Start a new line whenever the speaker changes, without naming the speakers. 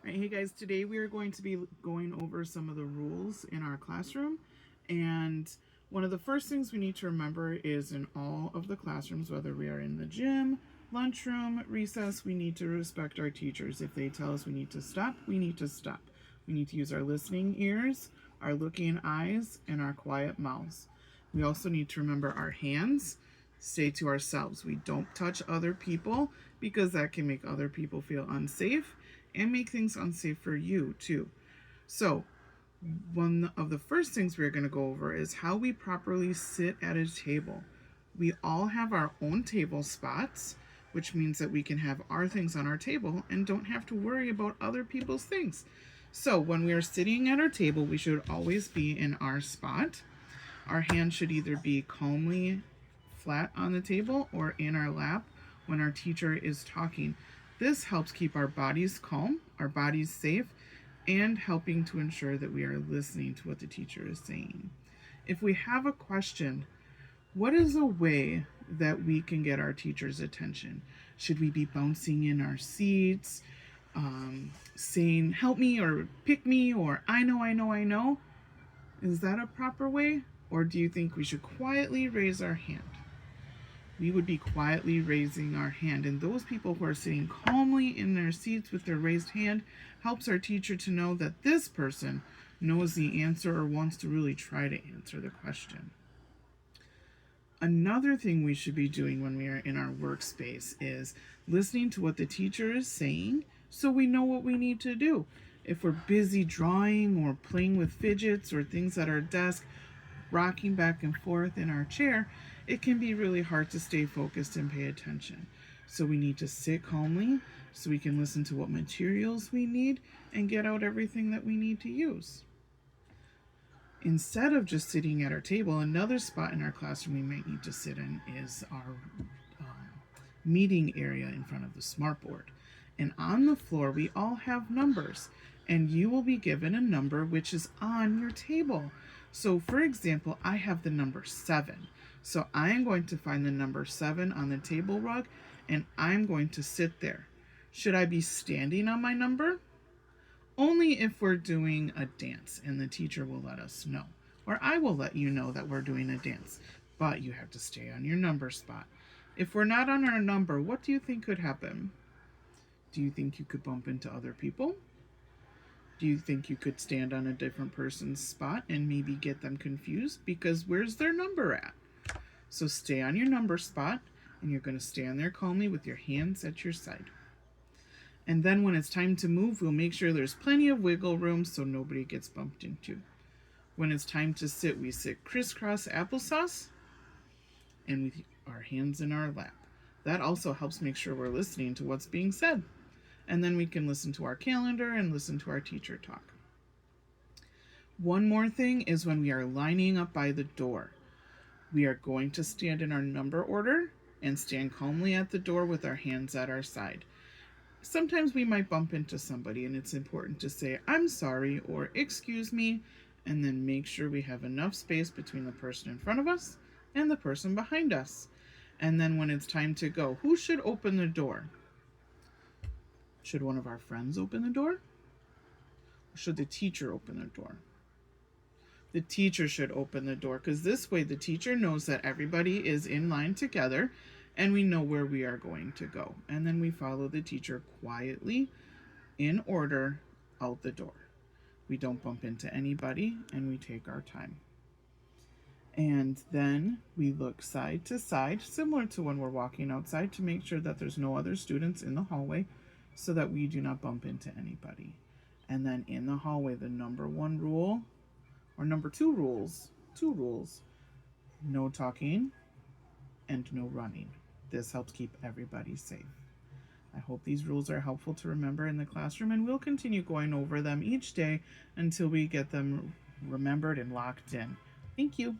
Alright, hey guys, today we are going to be going over some of the rules in our classroom. And one of the first things we need to remember is in all of the classrooms, whether we are in the gym, lunchroom, recess, we need to respect our teachers. If they tell us we need to stop, we need to stop. We need to use our listening ears, our looking eyes, and our quiet mouths. We also need to remember our hands. Say to ourselves, we don't touch other people because that can make other people feel unsafe and make things unsafe for you too. So one of the first things we're going to go over is how we properly sit at a table. We all have our own table spots, which means that we can have our things on our table and don't have to worry about other people's things. So when we are sitting at our table, we should always be in our spot. Our hands should either be calmly flat on the table or in our lap when our teacher is talking. This helps keep our bodies calm, our bodies safe, and helping to ensure that we are listening to what the teacher is saying. If we have a question, what is a way that we can get our teacher's attention? Should we be bouncing in our seats, saying, help me, or pick me, or I know, I know, I know? Is that a proper way? Or do you think we should quietly raise our hand? We would be quietly raising our hand. And those people who are sitting calmly in their seats with their raised hand helps our teacher to know that this person knows the answer or wants to really try to answer the question. Another thing we should be doing when we are in our workspace is listening to what the teacher is saying so we know what we need to do. If we're busy drawing or playing with fidgets or things at our desk, rocking back and forth in our chair, it can be really hard to stay focused and pay attention. So we need to sit calmly so we can listen to what materials we need and get out everything that we need to use. Instead of just sitting at our table, another spot in our classroom we might need to sit in is our meeting area in front of the smartboard. And on the floor, we all have numbers, and you will be given a number which is on your table. So for example, I have the number 7. So I am going to find the number 7 on the table rug, and I'm going to sit there. Should I be standing on my number? Only if we're doing a dance and the teacher will let us know. Or I will let you know that we're doing a dance. But you have to stay on your number spot. If we're not on our number, what do you think could happen? Do you think you could bump into other people? Do you think you could stand on a different person's spot and maybe get them confused? Because where's their number at? So stay on your number spot, and you're going to stand there calmly with your hands at your side. And then when it's time to move, we'll make sure there's plenty of wiggle room so nobody gets bumped into. When it's time to sit, we sit crisscross applesauce and with our hands in our lap. That also helps make sure we're listening to what's being said. And then we can listen to our calendar and listen to our teacher talk. One more thing is when we are lining up by the door. We are going to stand in our number order and stand calmly at the door with our hands at our side. Sometimes we might bump into somebody, and it's important to say, I'm sorry, or excuse me, and then make sure we have enough space between the person in front of us and the person behind us. And then when it's time to go, who should open the door? Should one of our friends open the door? Or should the teacher open the door? The teacher should open the door, because this way the teacher knows that everybody is in line together and we know where we are going to go. And then we follow the teacher quietly, in order, out the door. We don't bump into anybody, and we take our time. And then we look side to side, similar to when we're walking outside, to make sure that there's no other students in the hallway so that we do not bump into anybody. And then in the hallway, the number 1 rule, or number 2 rules, 2 rules, no talking and no running. This helps keep everybody safe. I hope these rules are helpful to remember in the classroom, and we'll continue going over them each day until we get them remembered and locked in. Thank you.